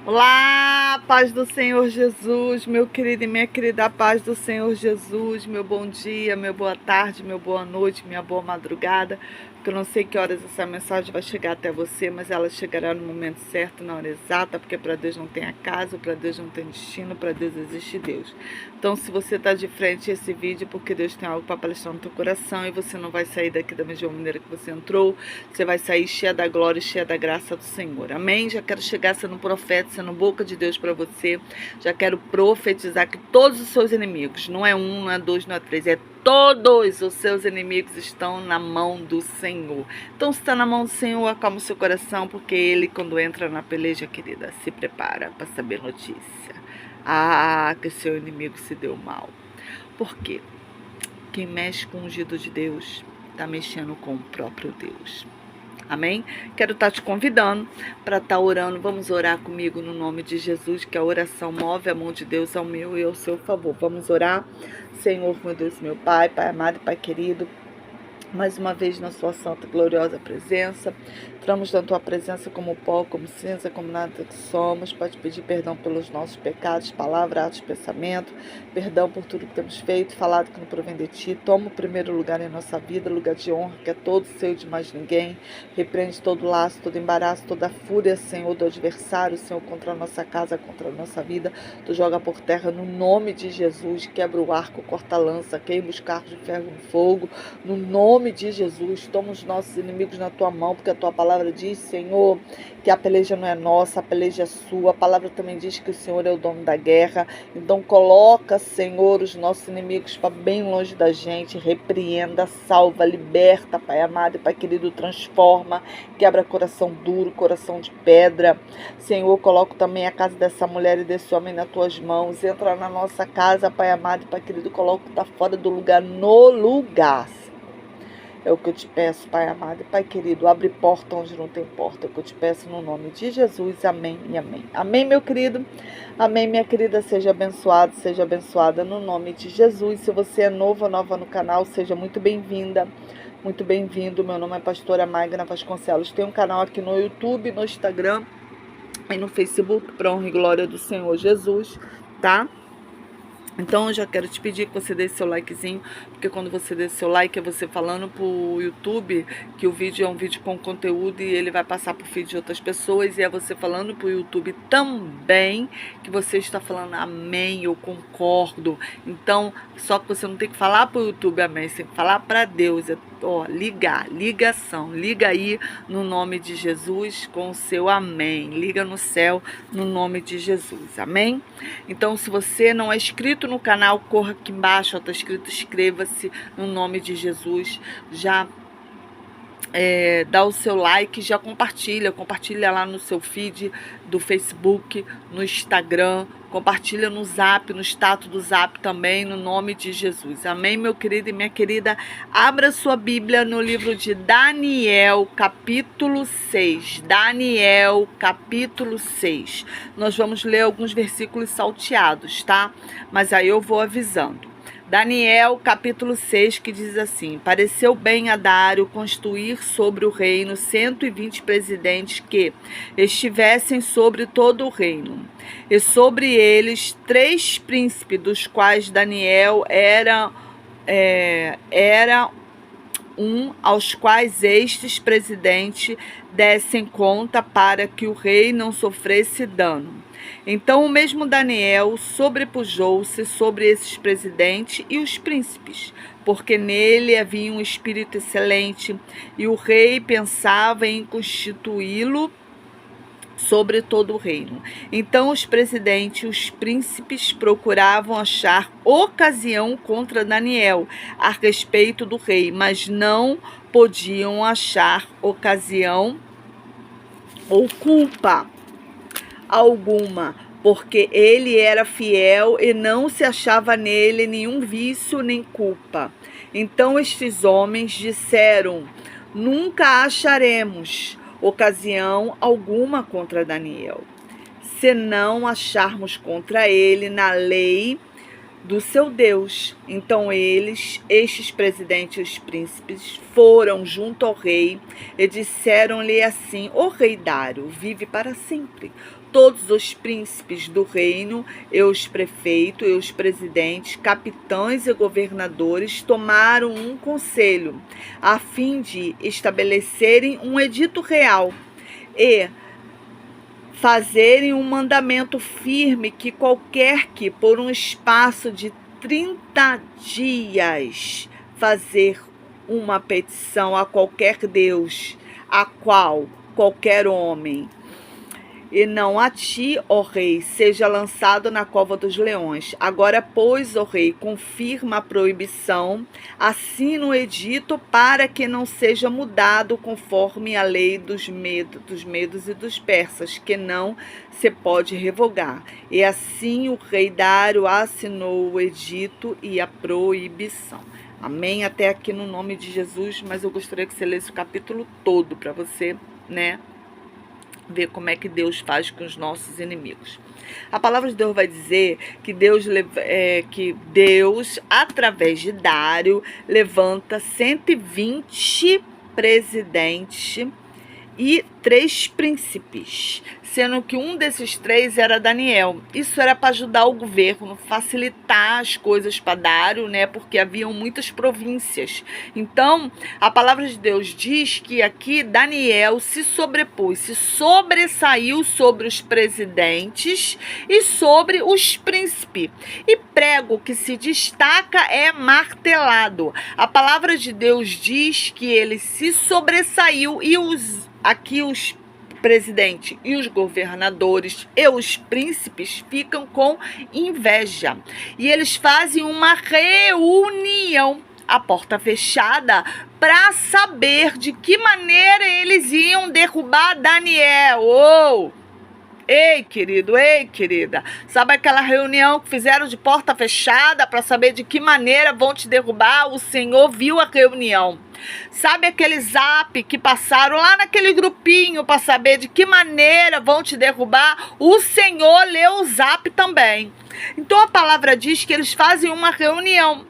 Olá, paz do Senhor Jesus, meu querido e minha querida, paz do Senhor Jesus, meu bom dia, meu boa tarde, meu boa noite, minha boa madrugada, porque eu não sei que horas essa mensagem vai chegar até você, mas ela chegará no momento certo, na hora exata, porque para Deus não tem acaso, para Deus não tem destino, para Deus existe Deus. Então, se você está de frente a esse vídeo, porque Deus tem algo para palestrar no teu coração e você não vai sair daqui da mesma maneira que você entrou, você vai sair cheia da glória e cheia da graça do Senhor. Amém? Já quero chegar sendo profeta, sendo boca de Deus para você. Já quero profetizar que todos os seus inimigos, não é um, não é dois, não é três, é todos os seus inimigos estão na mão do Senhor. Então, se está na mão do Senhor, acalma o seu coração, porque Ele, quando entra na peleja, querida, se prepara para saber notícia. Que seu inimigo se deu mal. Por quê? Quem mexe com o ungido de Deus está mexendo com o próprio Deus. Amém? Quero estar te convidando para estar orando. Vamos orar comigo no nome de Jesus, que a oração move a mão de Deus ao meu e ao seu favor. Vamos orar. Senhor, meu Deus, meu Pai, Pai amado e Pai querido, mais uma vez na sua santa e gloriosa presença. Entramos na tua presença como pó, como cinza, como nada que somos. Pode pedir perdão pelos nossos pecados, palavra, atos, pensamento. Perdão por tudo que temos feito, falado que não provém de ti. Toma o primeiro lugar em nossa vida, lugar de honra, que é todo seu, de mais ninguém. Repreende todo laço, todo embaraço, toda fúria, Senhor, do adversário, Senhor, contra a nossa casa, contra a nossa vida. Tu joga por terra no nome de Jesus. Quebra o arco, corta a lança, queima os carros de ferro no fogo. No nome de Jesus, toma os nossos inimigos na tua mão, porque a tua palavra diz, Senhor, que a peleja não é nossa, a peleja é sua. A palavra também diz que o Senhor é o dono da guerra. Então coloca, Senhor, os nossos inimigos para bem longe da gente. Repreenda, salva, liberta, Pai amado e Pai querido, transforma, quebra coração duro, coração de pedra. Senhor, coloco também a casa dessa mulher e desse homem nas tuas mãos. Entra na nossa casa, Pai amado e Pai querido, coloco tá fora do lugar, no lugar. É o que eu te peço, Pai amado e Pai querido. Abre porta onde não tem porta. É o que eu te peço no nome de Jesus. Amém e amém. Amém, meu querido. Amém, minha querida. Seja abençoado, seja abençoada no nome de Jesus. Se você é novo ou nova no canal, seja muito bem-vinda. Muito bem-vindo. Meu nome é pastora Magna Vasconcelos. Tem um canal aqui no YouTube, no Instagram e no Facebook, para honra e glória do Senhor Jesus, tá? Então, eu já quero te pedir que você dê seu likezinho, porque quando você dê seu like, é você falando pro YouTube que o vídeo é um vídeo com conteúdo e ele vai passar pro feed de outras pessoas, e é você falando pro YouTube também que você está falando amém, eu concordo. Então, só que você não tem que falar pro YouTube amém, você tem que falar para Deus. Ligação, liga aí no nome de Jesus com o seu amém, liga no céu no nome de Jesus, amém? Então, se você não é inscrito no canal, corra aqui embaixo, está escrito inscreva-se no nome de Jesus, já dá o seu like, já compartilha lá no seu feed do Facebook, no Instagram, compartilha no Zap, no status do Zap também, no nome de Jesus. Amém, meu querido e minha querida? Abra sua Bíblia no livro de Daniel, capítulo 6. Daniel, capítulo 6. Nós vamos ler alguns versículos salteados, tá? Mas aí eu vou avisando. Daniel, capítulo 6, que diz assim: pareceu bem a Dário constituir sobre o reino 120 presidentes que estivessem sobre todo o reino, e sobre eles 3 príncipes, dos quais Daniel era aos quais estes presidentes dessem conta para que o rei não sofresse dano. Então o mesmo Daniel sobrepujou-se sobre esses presidentes e os príncipes, porque nele havia um espírito excelente, e o rei pensava em constituí-lo sobre todo o reino. Então os presidentes e os príncipes procuravam achar ocasião contra Daniel a respeito do rei, mas não podiam achar ocasião ou culpa alguma, porque ele era fiel e não se achava nele nenhum vício nem culpa. Então estes homens disseram: nunca acharemos ocasião alguma contra Daniel, se não acharmos contra ele na lei do seu Deus. Então estes presidentes, os príncipes, foram junto ao rei e disseram-lhe assim: ó rei Dário, vive para sempre. Todos os príncipes do reino, e os prefeitos, e os presidentes, capitães e governadores tomaram um conselho, a fim de estabelecerem um edito real e fazerem um mandamento firme que qualquer que, por um espaço de 30 dias, fazer uma petição a qualquer Deus, a qual qualquer homem, e não a ti, ó rei, seja lançado na cova dos leões. Agora, pois, ó rei, confirma a proibição, assina o edito para que não seja mudado conforme a lei dos medos e dos persas, que não se pode revogar. E assim o rei Dário assinou o edito e a proibição. Amém? Até aqui no nome de Jesus, mas eu gostaria que você lesse o capítulo todo para você, ver como é que Deus faz com os nossos inimigos. A palavra de Deus vai dizer que Deus, através de Dário, levanta 120 presidentes e 3 príncipes, sendo que um desses 3 era Daniel. Isso era para ajudar o governo, facilitar as coisas para Dário, porque haviam muitas províncias. Então, a palavra de Deus diz que aqui Daniel se sobrepôs, se sobressaiu sobre os presidentes e sobre os príncipes. E prego que se destaca é martelado. A palavra de Deus diz que ele se sobressaiu e os presidentes e os governadores e os príncipes ficam com inveja. E eles fazem uma reunião à porta fechada para saber de que maneira eles iam derrubar Daniel. Ei, querido, ei, querida, sabe aquela reunião que fizeram de porta fechada para saber de que maneira vão te derrubar? O Senhor viu a reunião. Sabe aquele zap que passaram lá naquele grupinho para saber de que maneira vão te derrubar? O Senhor leu o zap também. Então a palavra diz que eles fazem uma reunião.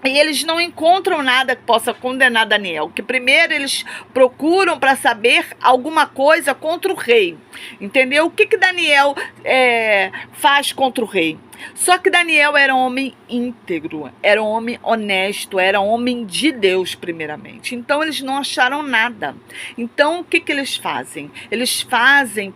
E eles não encontram nada que possa condenar Daniel. Que primeiro eles procuram para saber alguma coisa contra o rei. Entendeu? O que Daniel faz contra o rei? Só que Daniel era um homem íntegro, era um homem honesto, era um homem de Deus primeiramente. Então eles não acharam nada. Então o que eles fazem? Eles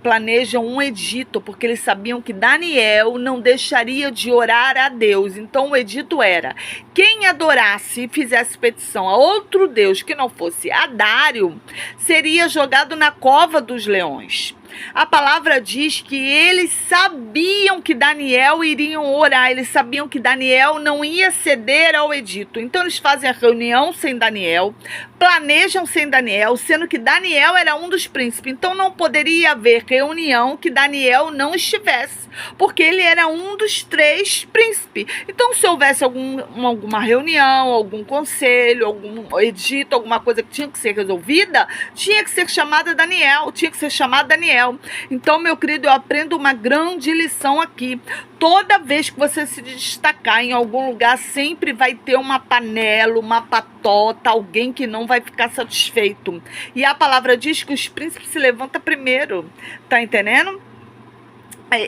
planejam um edito, porque eles sabiam que Daniel não deixaria de orar a Deus. Então o edito era: quem adorasse e fizesse petição a outro Deus que não fosse a Dário, seria jogado na cova dos leões. A palavra diz que eles sabiam que Daniel iriam orar, eles sabiam que Daniel não ia ceder ao edito. Então eles fazem a reunião sem Daniel, planejam sem Daniel, sendo que Daniel era um dos príncipes. Então não poderia haver reunião que Daniel não estivesse, porque ele era um dos 3 príncipes. Então se houvesse alguma reunião, algum conselho, algum edito, alguma coisa que tinha que ser resolvida, tinha que ser chamado Daniel. Então, meu querido, eu aprendo uma grande lição aqui. Toda vez que você se destacar em algum lugar, sempre vai ter uma panela, uma patota, alguém que não vai ficar satisfeito. E a palavra diz que os príncipes se levantam primeiro. Tá entendendo?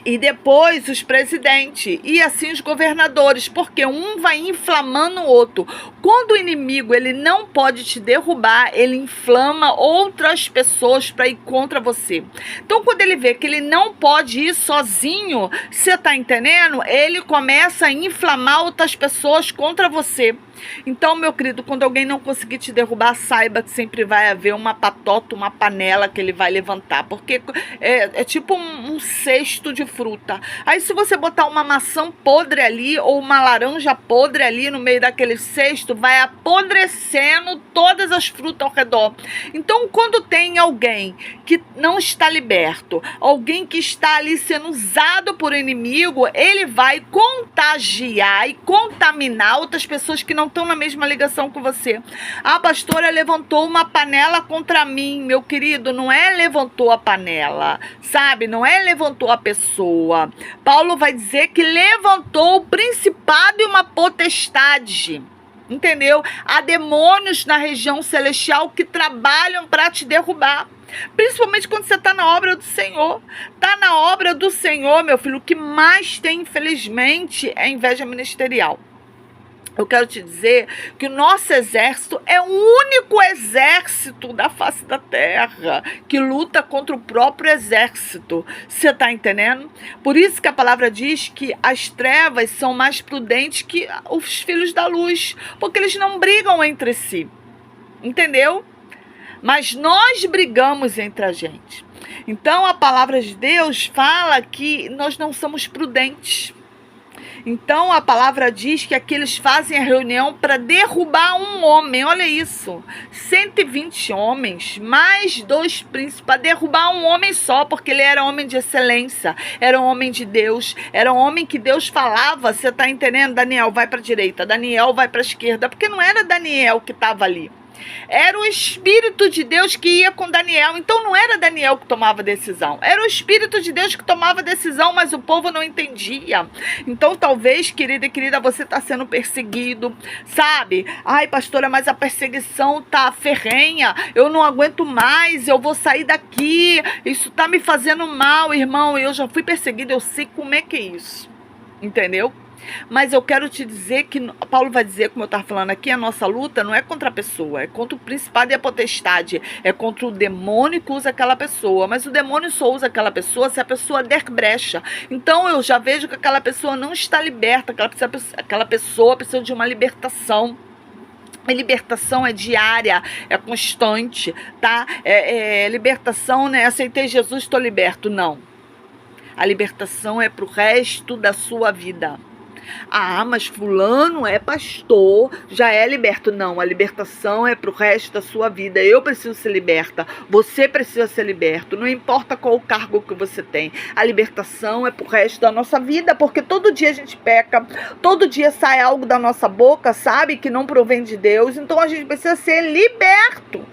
E depois os presidentes, e assim os governadores, porque um vai inflamando o outro. Quando o inimigo ele não pode te derrubar, ele inflama outras pessoas para ir contra você. Então quando ele vê que ele não pode ir sozinho, você tá entendendo? Ele começa a inflamar outras pessoas contra você. Então, meu querido, quando alguém não conseguir te derrubar, saiba que sempre vai haver uma patota, uma panela que ele vai levantar, porque é tipo um cesto de fruta. Aí se você botar uma maçã podre ali ou uma laranja podre ali no meio daquele cesto, vai apodrecendo todas as frutas ao redor. Então, quando tem alguém que não está liberto, alguém que está ali sendo usado por inimigo, ele vai contagiar e contaminar outras pessoas que não estão na mesma ligação que você. A pastora levantou uma panela contra mim, meu querido, não é levantou a panela, sabe? Não é levantou a pessoa. Paulo vai dizer que levantou o principado e uma potestade. Entendeu? Há demônios na região celestial que trabalham para te derrubar. Principalmente quando você está na obra do Senhor. Está na obra do Senhor, meu filho. O que mais tem, infelizmente, é inveja ministerial. Eu quero te dizer que o nosso exército é o único exército da face da terra que luta contra o próprio exército. Você está entendendo? Por isso que a palavra diz que as trevas são mais prudentes que os filhos da luz, porque eles não brigam entre si. Entendeu? Mas nós brigamos entre a gente. Então a palavra de Deus fala que nós não somos prudentes. Então a palavra diz que aqui eles fazem a reunião para derrubar um homem. Olha isso, 120 homens, mais 2 príncipes, para derrubar um homem só, porque ele era homem de excelência, era um homem de Deus, era um homem que Deus falava. Você está entendendo? Daniel vai para a direita, Daniel vai para a esquerda, porque não era Daniel que estava ali. Era o Espírito de Deus que ia com Daniel. Então não era Daniel que tomava decisão, era o Espírito de Deus que tomava decisão, mas o povo não entendia. Então talvez, querida e querida, você está sendo perseguido, sabe? Ai, pastora, mas a perseguição tá ferrenha, eu não aguento mais, eu vou sair daqui, isso tá me fazendo mal. Irmão, eu já fui perseguido, eu sei como é que é isso, entendeu? Mas eu quero te dizer que Paulo vai dizer, como eu estava falando aqui, a nossa luta não é contra a pessoa, é contra o principado e a potestade, é contra o demônio que usa aquela pessoa. Mas o demônio só usa aquela pessoa se a pessoa der brecha. Então eu já vejo que aquela pessoa não está liberta, aquela pessoa precisa de uma libertação. A libertação é diária, é constante, tá? Libertação, né? Aceitei Jesus, estou liberto. Não. A libertação é para o resto da sua vida. Ah, mas fulano é pastor, já é liberto. Não, a libertação é para o resto da sua vida. Eu preciso ser liberta, você precisa ser liberto. Não importa qual o cargo que você tem. A libertação é para o resto da nossa vida, porque todo dia a gente peca, todo dia sai algo da nossa boca, sabe, que não provém de Deus. Então a gente precisa ser liberto.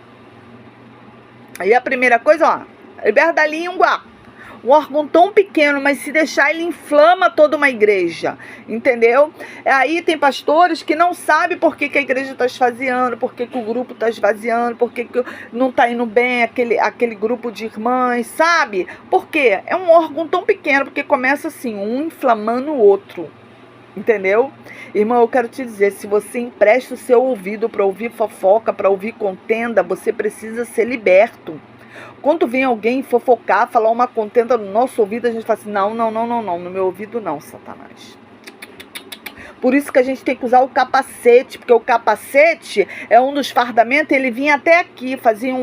Aí a primeira coisa, ó, liberta da língua. Um órgão tão pequeno, mas se deixar ele inflama toda uma igreja, entendeu? Aí tem pastores que não sabem por que a igreja está esvaziando, por que o grupo está esvaziando, por que não está indo bem aquele grupo de irmãs, sabe? Por quê? É um órgão tão pequeno, porque começa assim, um inflamando o outro, entendeu? Irmão, eu quero te dizer, se você empresta o seu ouvido para ouvir fofoca, para ouvir contenda, você precisa ser liberto. Quando vem alguém fofocar, falar uma contenda no nosso ouvido, a gente fala assim, não, no meu ouvido não, Satanás. Por isso que a gente tem que usar o capacete, porque o capacete é um dos fardamentos, ele vinha até aqui, fazia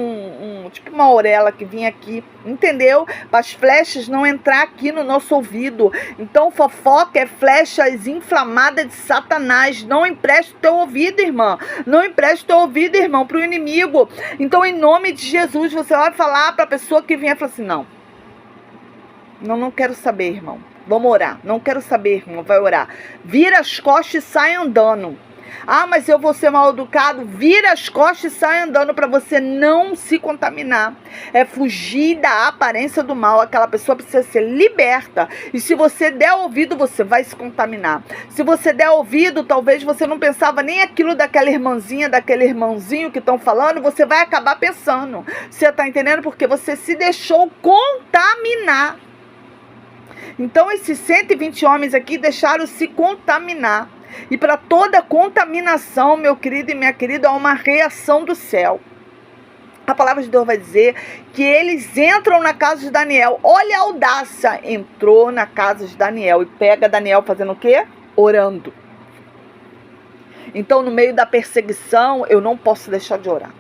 tipo uma orelha que vinha aqui, entendeu? Para as flechas não entrar aqui no nosso ouvido. Então fofoca é flechas inflamadas de Satanás. Não empreste o teu ouvido, irmã. Não empreste o teu ouvido, irmão, para o inimigo. Então, em nome de Jesus, você vai falar para a pessoa que vem e fala assim, não quero saber, irmão. Vamos orar. Não quero saber, irmão. Vai orar. Vira as costas e sai andando. Ah, mas eu vou ser mal educado. Vira as costas e sai andando para você não se contaminar. É fugir da aparência do mal. Aquela pessoa precisa ser liberta. E se você der ouvido, você vai se contaminar. Se você der ouvido, talvez você não pensava nem aquilo daquela irmãzinha, daquele irmãozinho que estão falando. Você vai acabar pensando. Você está entendendo? Porque você se deixou contaminar. Então esses 120 homens aqui deixaram se contaminar. E para toda contaminação, meu querido e minha querida, há uma reação do céu. A palavra de Deus vai dizer que eles entram na casa de Daniel. Olha a audácia. Entrou na casa de Daniel e pega Daniel fazendo o quê? Orando. Então no meio da perseguição, eu não posso deixar de orar.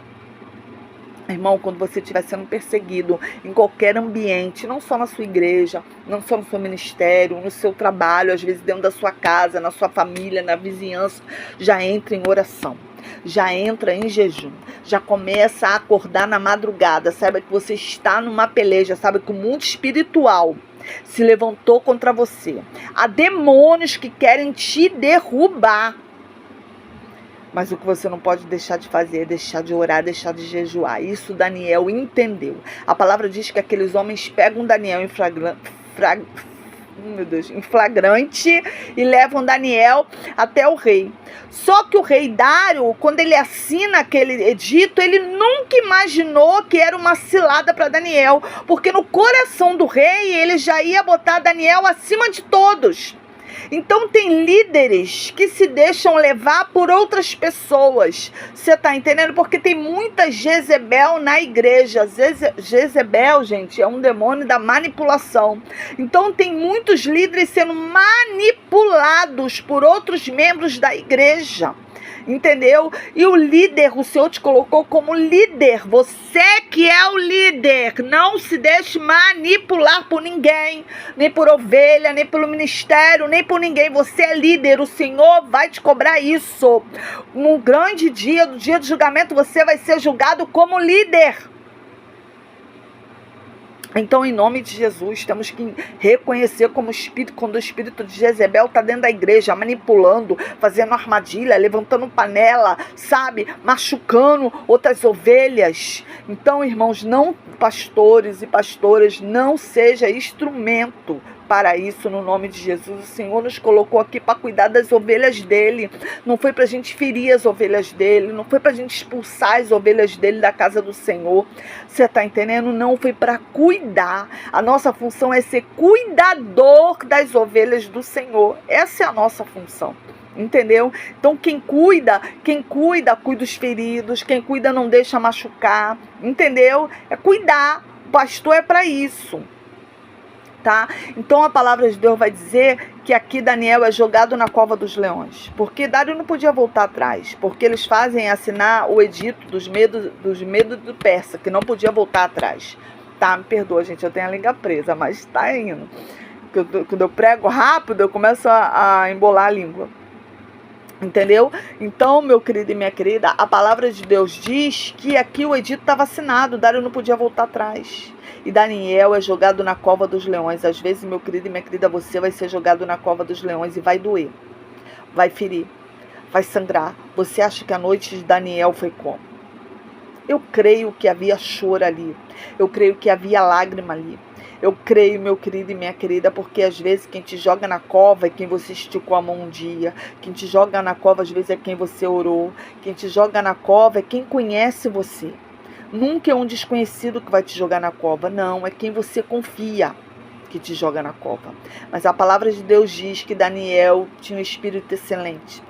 Irmão, quando você estiver sendo perseguido em qualquer ambiente, não só na sua igreja, não só no seu ministério, no seu trabalho, às vezes dentro da sua casa, na sua família, na vizinhança, já entra em oração, já entra em jejum, já começa a acordar na madrugada, saiba que você está numa peleja, sabe que o mundo espiritual se levantou contra você. Há demônios que querem te derrubar. Mas o que você não pode deixar de fazer é deixar de orar, deixar de jejuar. Isso Daniel entendeu. A palavra diz que aqueles homens pegam Daniel em flagrante e levam Daniel até o rei. Só que o rei Dário, quando ele assina aquele edito, ele nunca imaginou que era uma cilada para Daniel, porque no coração do rei ele já ia botar Daniel acima de todos. Então tem líderes que se deixam levar por outras pessoas. Você tá entendendo? Porque tem muita Jezebel na igreja. Jezebel, gente, é um demônio da manipulação. Então tem muitos líderes sendo manipulados por outros membros da igreja. Entendeu? E o líder, o Senhor te colocou como líder. Você que é o líder. Não se deixe manipular por ninguém. Nem por ovelha, nem pelo ministério, nem por ninguém. Você é líder. O Senhor vai te cobrar isso. No grande dia, no dia do julgamento, você vai ser julgado como líder. Então, em nome de Jesus, temos que reconhecer como espírito, quando o espírito de Jezebel está dentro da igreja, manipulando, fazendo armadilha, levantando panela, sabe, machucando outras ovelhas. Então, irmãos, não, pastores e pastoras, não seja instrumento para isso, no nome de Jesus. O Senhor nos colocou aqui para cuidar das ovelhas dele. Não foi para a gente ferir as ovelhas dele, não foi para a gente expulsar as ovelhas dele da casa do Senhor. Você está entendendo? Não foi para cuidar. A nossa função é ser cuidador das ovelhas do Senhor. Essa é a nossa função. Entendeu? Então quem cuida cuida os feridos, quem cuida não deixa machucar, entendeu? É cuidar. O pastor é para isso. Tá? Então a palavra de Deus vai dizer que aqui Daniel é jogado na cova dos leões, porque Dário não podia voltar atrás, porque eles fazem assinar o edito dos medos do persa, que não podia voltar atrás. Tá? Me perdoa, gente, eu tenho a língua presa, mas tá indo. Quando eu prego rápido, eu começo a embolar a língua. Entendeu? Então, meu querido e minha querida, a palavra de Deus diz que aqui o edito estava assinado, Dário não podia voltar atrás. E Daniel é jogado na cova dos leões. Às vezes, meu querido e minha querida, você vai ser jogado na cova dos leões e vai doer, vai ferir, vai sangrar. Você acha que a noite de Daniel foi como? Eu creio que havia choro ali, eu creio que havia lágrima ali. Eu creio, meu querido e minha querida, porque às vezes quem te joga na cova é quem você esticou a mão um dia. Quem te joga na cova às vezes é quem você orou. Quem te joga na cova é quem conhece você. Nunca é um desconhecido que vai te jogar na cova, não. É quem você confia que te joga na cova. Mas a palavra de Deus diz que Daniel tinha um espírito excelente.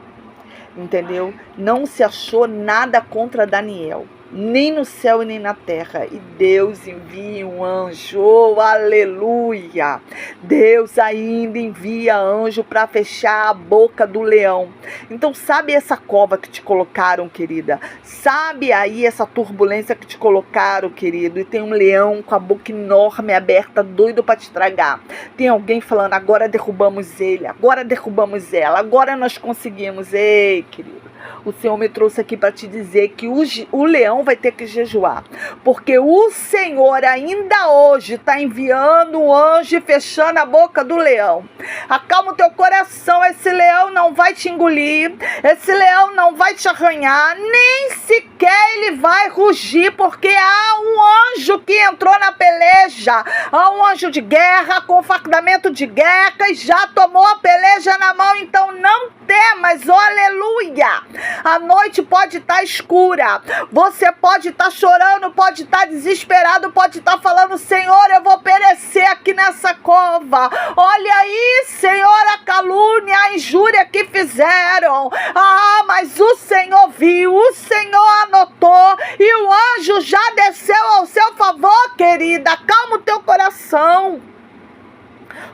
Entendeu? Não se achou nada contra Daniel. Nem no céu e nem na terra. E Deus envia um anjo, oh, aleluia. Deus ainda envia anjo para fechar a boca do leão. Então sabe essa cova que te colocaram, querida? Sabe aí essa turbulência que te colocaram, querido? E tem um leão com a boca enorme aberta, doido para te tragar. Tem alguém falando, agora derrubamos ele, agora derrubamos ela, agora nós conseguimos. Ei, querido. O Senhor me trouxe aqui para te dizer que o leão vai ter que jejuar. Porque o Senhor ainda hoje está enviando um anjo e fechando a boca do leão. Acalma o teu coração. Esse leão não vai te engolir. Esse leão não vai te arranhar. Nem sequer ele vai rugir. Porque há um anjo que entrou na peleja. Há um anjo de guerra com fardamento de guerra e já tomou a peleja na mão. Então não temas. Oh, aleluia. A noite pode estar escura, você pode estar chorando, pode estar desesperado, pode estar falando, Senhor, eu vou perecer aqui nessa cova. Olha aí, Senhor, a calúnia, a injúria que fizeram. Ah, mas o Senhor viu, o Senhor anotou e o anjo já desceu ao seu favor, querida. Calma o teu coração.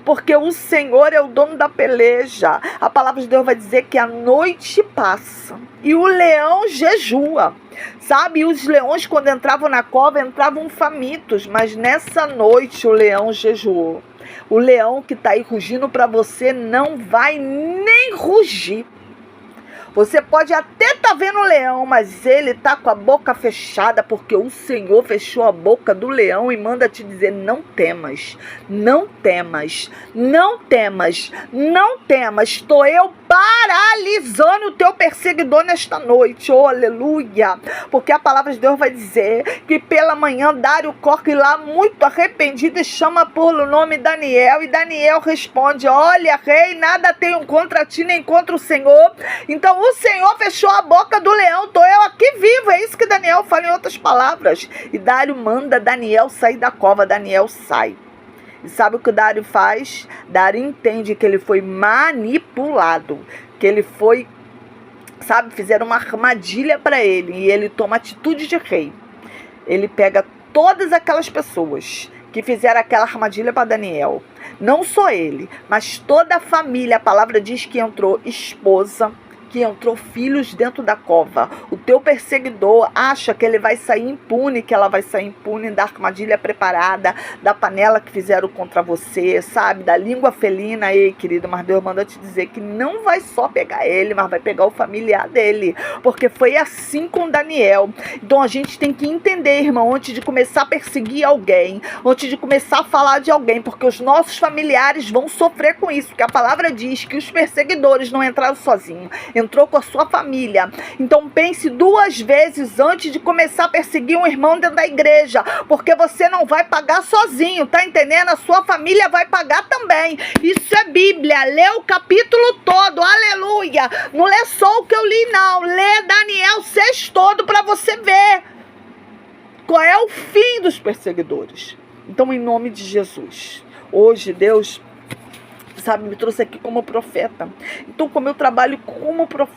Porque o Senhor é o dono da peleja. A palavra de Deus vai dizer que a noite passa e o leão jejua. Sabe, e os leões quando entravam na cova, entravam famintos. Mas nessa noite o leão jejuou. O leão que está aí rugindo para você não vai nem rugir. Você pode até estar vendo o leão, mas ele está com a boca fechada, porque o Senhor fechou a boca do leão e manda te dizer: não temas, não temas, não temas, não temas. Estou eu paralisando o teu perseguidor nesta noite, oh aleluia, porque a palavra de Deus vai dizer que pela manhã Dário corre lá muito arrependido e chama por nome Daniel, e Daniel responde: olha, rei, nada tenho contra ti nem contra o Senhor. Então o Senhor fechou a boca do leão, estou eu aqui vivo, é isso que Daniel fala em outras palavras. E Dário manda Daniel sair da cova. Daniel sai. E sabe o que o Dário faz? Dário entende que ele foi manipulado, que ele foi, fizeram uma armadilha para ele, e ele toma atitude de rei. Ele pega todas aquelas pessoas que fizeram aquela armadilha para Daniel, não só ele, mas toda a família. A palavra diz que entrou esposa, que entrou filhos dentro da cova. O teu perseguidor acha que ele vai sair impune, que ela vai sair impune da armadilha preparada, da panela que fizeram contra você, da língua felina. Ei, querido, mas Deus manda te dizer que não vai só pegar ele, mas vai pegar o familiar dele, porque foi assim com Daniel. Então a gente tem que entender, irmão, antes de começar a perseguir alguém, antes de começar a falar de alguém, porque os nossos familiares vão sofrer com isso, porque a palavra diz que os perseguidores não entraram sozinhos, entrou com a sua família. Então pense duas vezes antes de começar a perseguir um irmão dentro da igreja, porque você não vai pagar sozinho, tá entendendo? A sua família vai pagar também. Isso é Bíblia, lê o capítulo todo, aleluia. Não lê só o que eu li, não, lê Daniel 6 todo para você ver qual é o fim dos perseguidores. Então, em nome de Jesus, hoje Deus me trouxe aqui como profeta. Então, como eu trabalho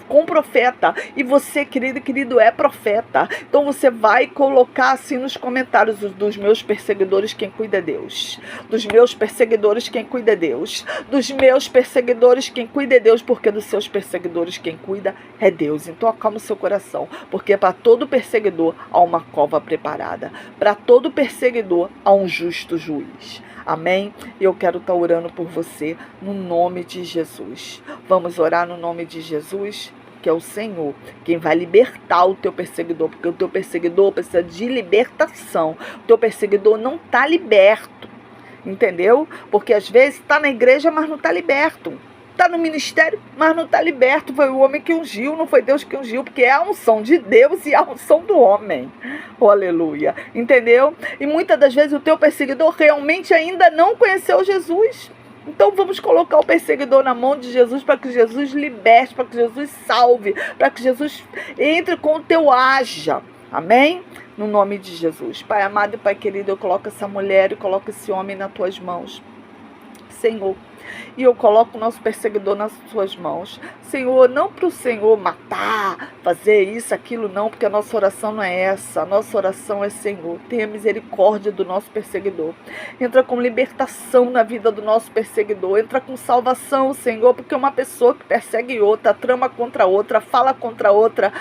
com profeta, e você, querido, é profeta, então você vai colocar assim nos comentários: dos meus perseguidores quem cuida é Deus, dos meus perseguidores quem cuida é Deus, dos meus perseguidores quem cuida é Deus, porque dos seus perseguidores quem cuida é Deus. Então acalma o seu coração, porque para todo perseguidor há uma cova preparada, para todo perseguidor há um justo juiz. Amém? E eu quero estar orando por você no nome de Jesus. Vamos orar no nome de Jesus, que é o Senhor quem vai libertar o teu perseguidor, porque o teu perseguidor precisa de libertação. O teu perseguidor não está liberto, entendeu? Porque às vezes está na igreja, mas não está liberto. Está no ministério, mas não está liberto. Foi o homem que ungiu, não foi Deus que ungiu, porque é a unção de Deus e a unção do homem. Oh, aleluia. Entendeu? E muitas das vezes o teu perseguidor realmente ainda não conheceu Jesus. Então vamos colocar o perseguidor na mão de Jesus, para que Jesus liberte, para que Jesus salve, para que Jesus entre com o teu haja. Amém? No nome de Jesus. Pai amado e Pai querido, eu coloco essa mulher e coloco esse homem nas tuas mãos, Senhor. E eu coloco o nosso perseguidor nas suas mãos, Senhor, não para o Senhor matar, fazer isso, aquilo, não, porque a nossa oração não é essa. A nossa oração é: Senhor, tenha misericórdia do nosso perseguidor. Entra com libertação na vida do nosso perseguidor. Entra com salvação, Senhor, porque uma pessoa que persegue outra, trama contra outra, fala contra outra,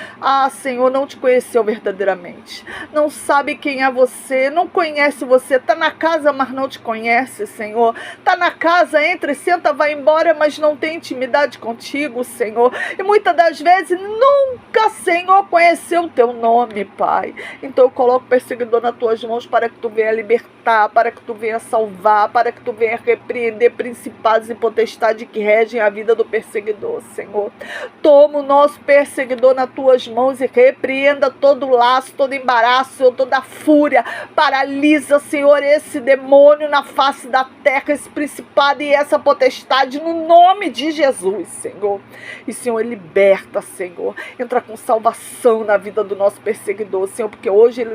Senhor, não te conheceu verdadeiramente. Não sabe quem é você, não conhece você. Está na casa, mas não te conhece, Senhor. Está na casa, entra e senta, vai embora, mas não tem intimidade contigo, Senhor. E muitas das vezes nunca, Senhor, conheceu o teu nome, Pai. Então eu coloco o perseguidor nas tuas mãos, para que tu venha libertar, para que tu venha salvar, para que tu venha repreender principados e potestades que regem a vida do perseguidor, Senhor. Toma o nosso perseguidor nas tuas mãos e repreenda todo laço, todo embaraço, toda fúria. Paralisa, Senhor, esse demônio na face da terra, esse principado e essa potestade, no nome de Jesus, Senhor. E, Senhor, liberta, Senhor. Entra com salvação na vida do nosso perseguidor, Senhor, porque hoje ele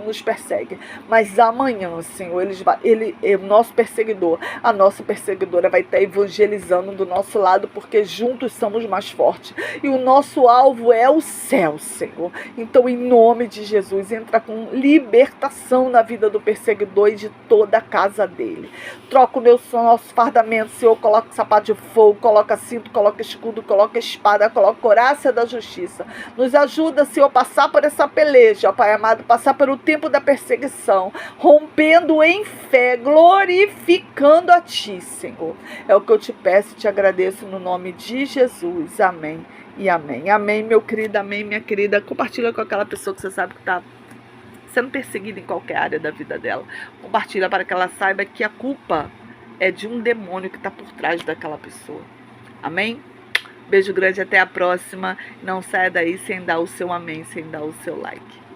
nos persegue, mas amanhã, Senhor, o nosso perseguidor, a nossa perseguidora vai estar evangelizando do nosso lado, porque juntos somos mais fortes. E o nosso alvo é o céu, Senhor. Então, em nome de Jesus, entra com libertação na vida do perseguidor e de toda a casa dele. Troca o nosso fardamento, Senhor. Coloca sapato de fogo, coloca cinto, coloca escudo, coloca espada, coloca couraça da justiça. Nos ajuda, Senhor, a passar por essa peleja, ó Pai amado, passar pelo tempo da perseguição, rompendo em fé, glorificando a Ti, Senhor. É o que eu te peço e te agradeço no nome de Jesus. Amém e amém. Amém, meu querido, amém, minha querida. Compartilha com aquela pessoa que você sabe que está sendo perseguida em qualquer área da vida dela. Compartilha para que ela saiba que a culpa é de um demônio que está por trás daquela pessoa. Amém? Beijo grande, até a próxima. Não saia daí sem dar o seu amém, sem dar o seu like.